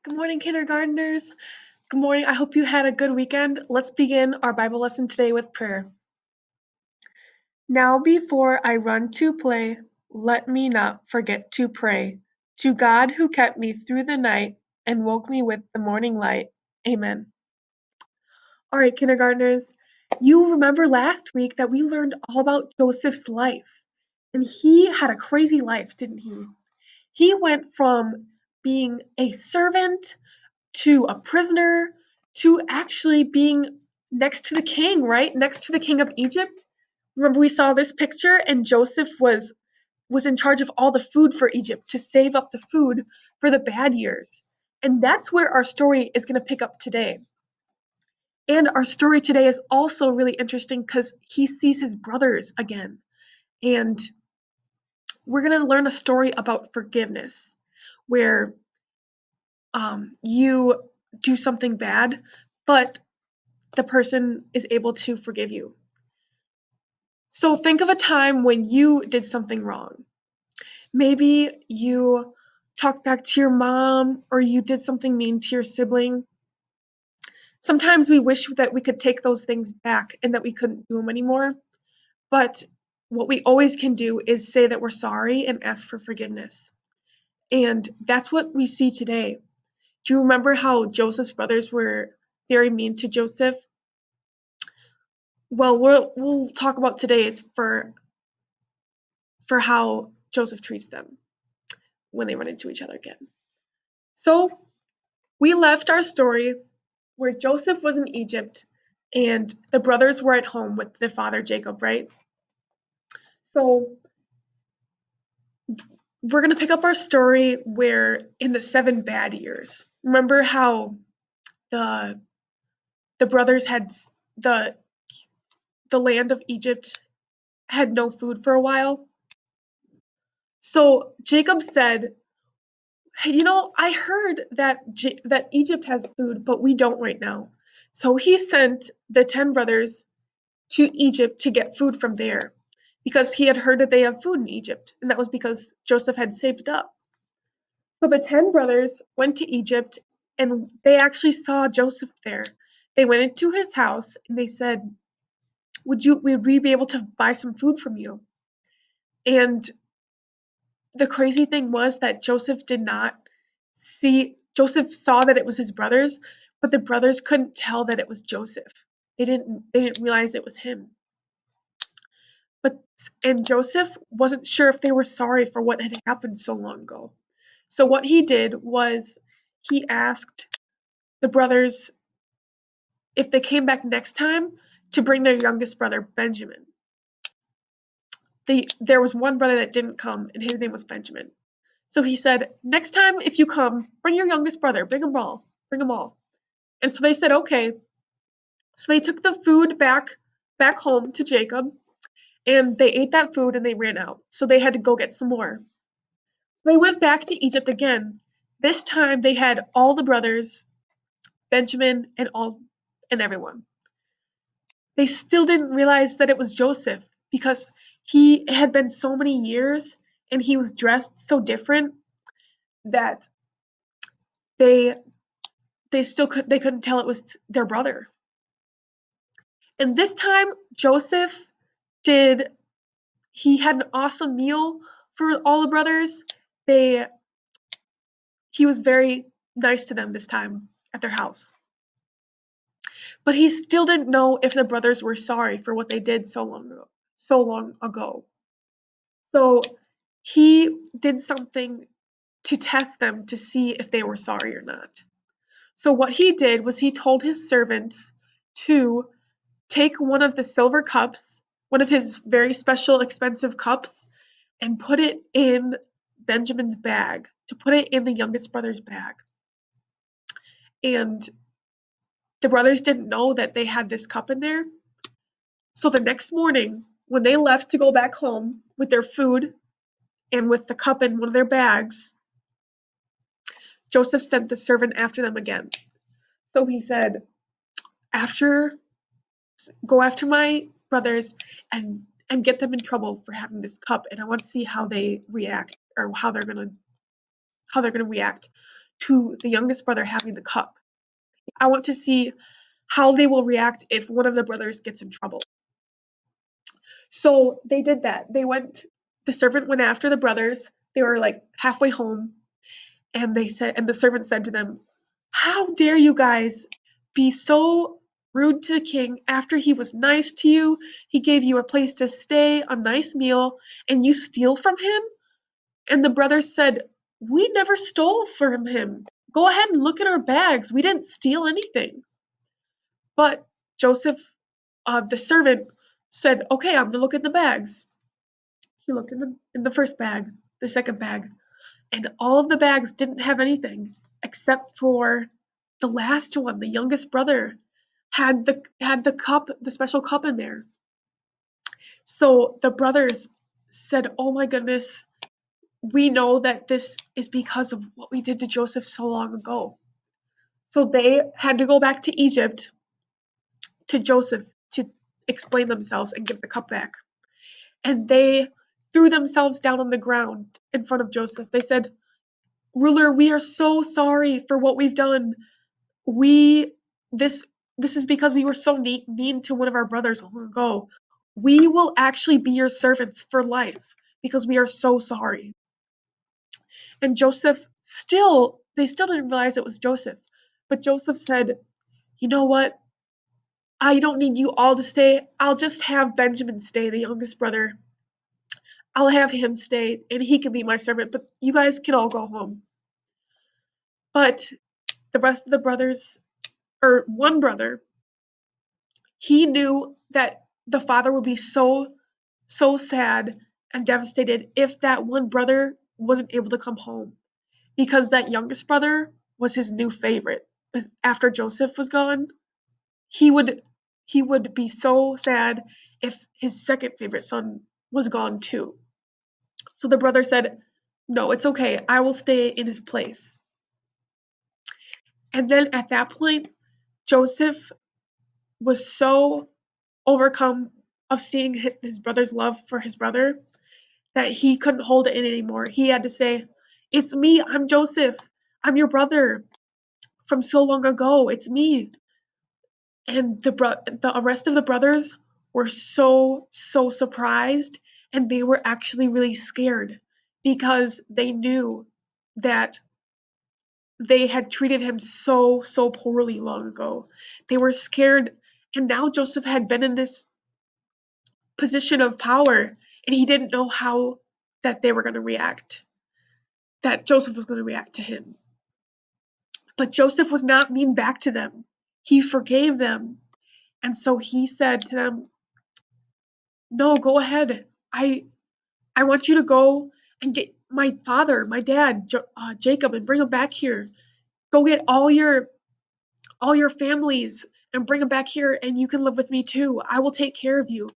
Good morning, kindergartners. Good morning. I hope you had a good weekend. Let's begin our Bible lesson today with prayer. Now, before I run to play, let me not forget to pray to God who kept me through the night and woke me with the morning light. Amen. All right, kindergartners, you remember last week that we learned all about Joseph's life. And he had a crazy life, didn't he? He went from being a servant to a prisoner to actually being next to the king, right? Next to the king of Egypt. Remember we saw this picture and Joseph was in charge of all the food for Egypt to save up the food for the bad years. And that's where our story is going to pick up today. And our story today is also really interesting because he sees his brothers again. And we're going to learn a story about forgiveness where you do something bad, but the person is able to forgive you. So think of a time when you did something wrong. Maybe you talked back to your mom or you did something mean to your sibling. Sometimes we wish that we could take those things back and that we couldn't do them anymore. But what we always can do is say that we're sorry and ask for forgiveness. And that's what we see today. Do you remember how Joseph's brothers were very mean to Joseph? Well, we'll talk about today is for how Joseph treats them when they run into each other again. So we left our story where Joseph was in Egypt and the brothers were at home with their father Jacob, right? So we're going to pick up our story where in the 7 bad years. Remember how the the brothers had the the land of Egypt had no food for a while? So Jacob said, "Hey, I heard that Egypt has food, but we don't right now." So he sent the 10 brothers to Egypt to get food from there because he had heard that they have food in Egypt, and that was because Joseph had saved it up. So the 10 brothers went to Egypt and they actually saw Joseph there. They went into his house and they said, would we be able to buy some food from you? And the crazy thing was that Joseph saw that it was his brothers, but the brothers couldn't tell that it was Joseph. They didn't realize it was him. But and Joseph wasn't sure if they were sorry for what had happened so long ago. So what he did was he asked the brothers if they came back next time to bring their youngest brother Benjamin. There was one brother that didn't come and his name was Benjamin. So he said, "Next time if you come, bring your youngest brother, bring them all. Bring them all." And so they said, "Okay." So they took the food back home to Jacob and they ate that food and they ran out. So they had to go get some more. So they went back to Egypt again. This time they had all the brothers, Benjamin and everyone. They still didn't realize that it was Joseph because he had been so many years and he was dressed so different that they they couldn't tell it was their brother. And this time Joseph did he had an awesome meal for all the brothers. They He was very nice to them this time at their house. But he still didn't know if the brothers were sorry for what they did so long ago. So he did something to test them to see if they were sorry or not. So what he did was he told his servants to take one of the silver cups, one of his very special expensive cups, and put it in Benjamin's bag, to put it in the youngest brother's bag. And the brothers didn't know that they had this cup in there. So the next morning, when they left to go back home with their food and with the cup in one of their bags, Joseph sent the servant after them again. So he said, "After go after my brothers and get them in trouble for having this cup, and I want to see how they react or how they're gonna react to the youngest brother having the cup. I want to see how they will react if one of the brothers gets in trouble. So they did that. The servant went after the brothers. They were like halfway home, and the servant said to them, "How dare you guys be so rude to the king after he was nice to you? He gave you a place to stay, a nice meal, and you steal from him?" And the brothers said, "We never stole from him. Go ahead and look at our bags. We didn't steal anything." But Joseph, the servant, said, "Okay, I'm gonna look at the bags." He looked in the first bag, the second bag, and all of the bags didn't have anything except for the last one. The youngest brother had the cup, the special cup in there. So the brothers said, "Oh my goodness, we know that this is because of what we did to Joseph so long ago." So they had to go back to Egypt to Joseph to explain themselves and give the cup back. And they threw themselves down on the ground in front of Joseph. They said, "Ruler, we are so sorry for what we've done. We this this is because we were so mean to one of our brothers long ago. We will actually be your servants for life because we are so sorry." And they still didn't realize it was Joseph. But Joseph said, "You know what? I don't need you all to stay. I'll just have Benjamin stay, the youngest brother. I'll have him stay and he can be my servant, but you guys can all go home." But the rest of the brothers, or one brother, he knew that the father would be so sad and devastated if that one brother wasn't able to come home, because that youngest brother was his new favorite. After Joseph was gone, he would be so sad if his second favorite son was gone too. So the brother said, "No, it's okay. I will stay in his place." And then at that point, Joseph was so overcome of seeing his brother's love for his brother that he couldn't hold it in anymore. He had to say, "It's me. I'm Joseph. I'm your brother from so long ago. It's me." And the rest of the brothers were so surprised, and they were actually really scared because they knew that they had treated him so poorly long ago. They were scared, and now Joseph had been in this position of power, and he didn't know how that they were going to react, that Joseph was going to react to him. But Joseph was not mean back to them. He forgave them. And so he said to them, "No, go ahead. I want you to go and get my father, my dad, Jacob, and bring him back here. Go get all your families and bring them back here, and you can live with me too. I will take care of you.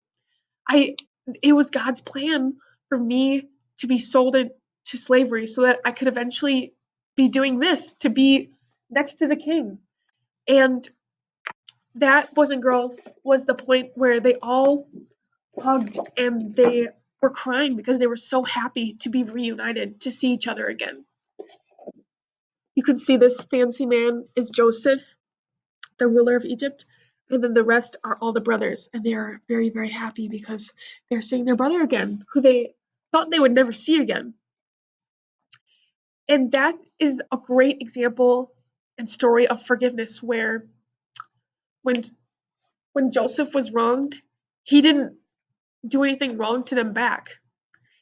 I It was God's plan for me to be sold into slavery so that I could eventually be doing this, to be next to the king." And that, boys and girls, was the point where they all hugged and they were crying because they were so happy to be reunited, to see each other again. You can see this fancy man is Joseph, the ruler of Egypt, and then the rest are all the brothers, and they are very happy because they're seeing their brother again, who they thought they would never see again. And that is a great example and story of forgiveness, where when when Joseph was wronged, he didn't do anything wrong to them back.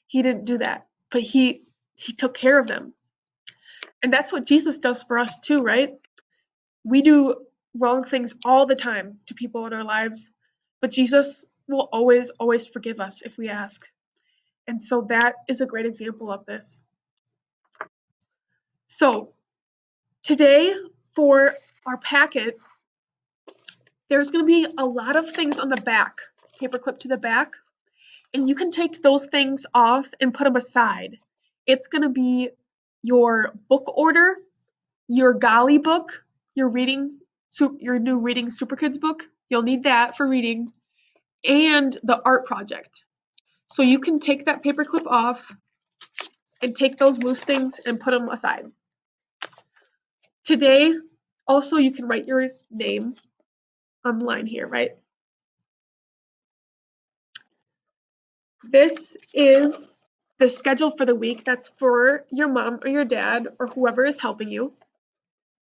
He didn't do that, but he took care of them. And that's what Jesus does for us too, right? We do wrong things all the time to people in our lives, but Jesus will always forgive us if we ask. And so that is a great example of this. So today, for our packet, there's going to be a lot of things on the back, paperclip to the back, and you can take those things off and put them aside. It's going to be your book order, your Golly book, your new Reading Super Kids book. You'll need that for reading, and the art project. So you can take that paperclip off and take those loose things and put them aside. Today, also you can write your name on the line here, right? This is the schedule for the week. That's for your mom or your dad or whoever is helping you.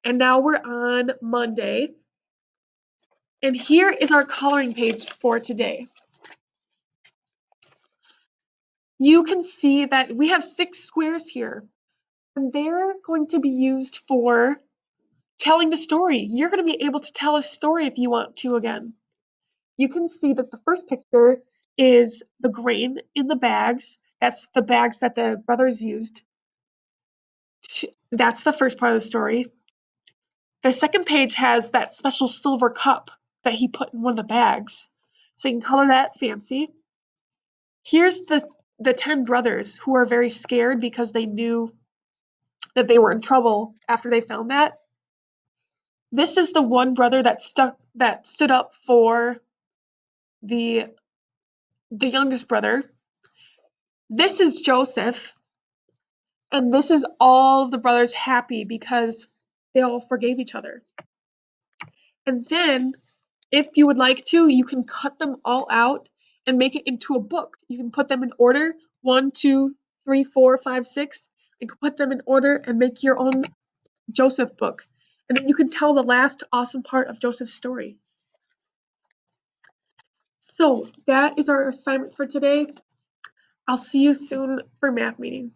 And now we're on Monday. And here is our coloring page for today. You can see that we have 6 squares here, and they're going to be used for telling the story. You're going to be able to tell a story if you want to again. You can see that the first picture is the grain in the bags. That's the bags that the brothers used. That's the first part of the story. The second page has that special silver cup that he put in one of the bags. So you can color that fancy. Here's the 10 brothers who are very scared because they knew that they were in trouble after they found that. This is the one brother that stood up for the youngest brother. This is Joseph, and this is all the brothers happy because they all forgave each other. And then, if you would like to, you can cut them all out and make it into a book. You can put them in order 1, 2, 3, 4, 5, 6. You can put them in order and make your own Joseph book. And then you can tell the last awesome part of Joseph's story. So that is our assignment for today. I'll see you soon for math meeting.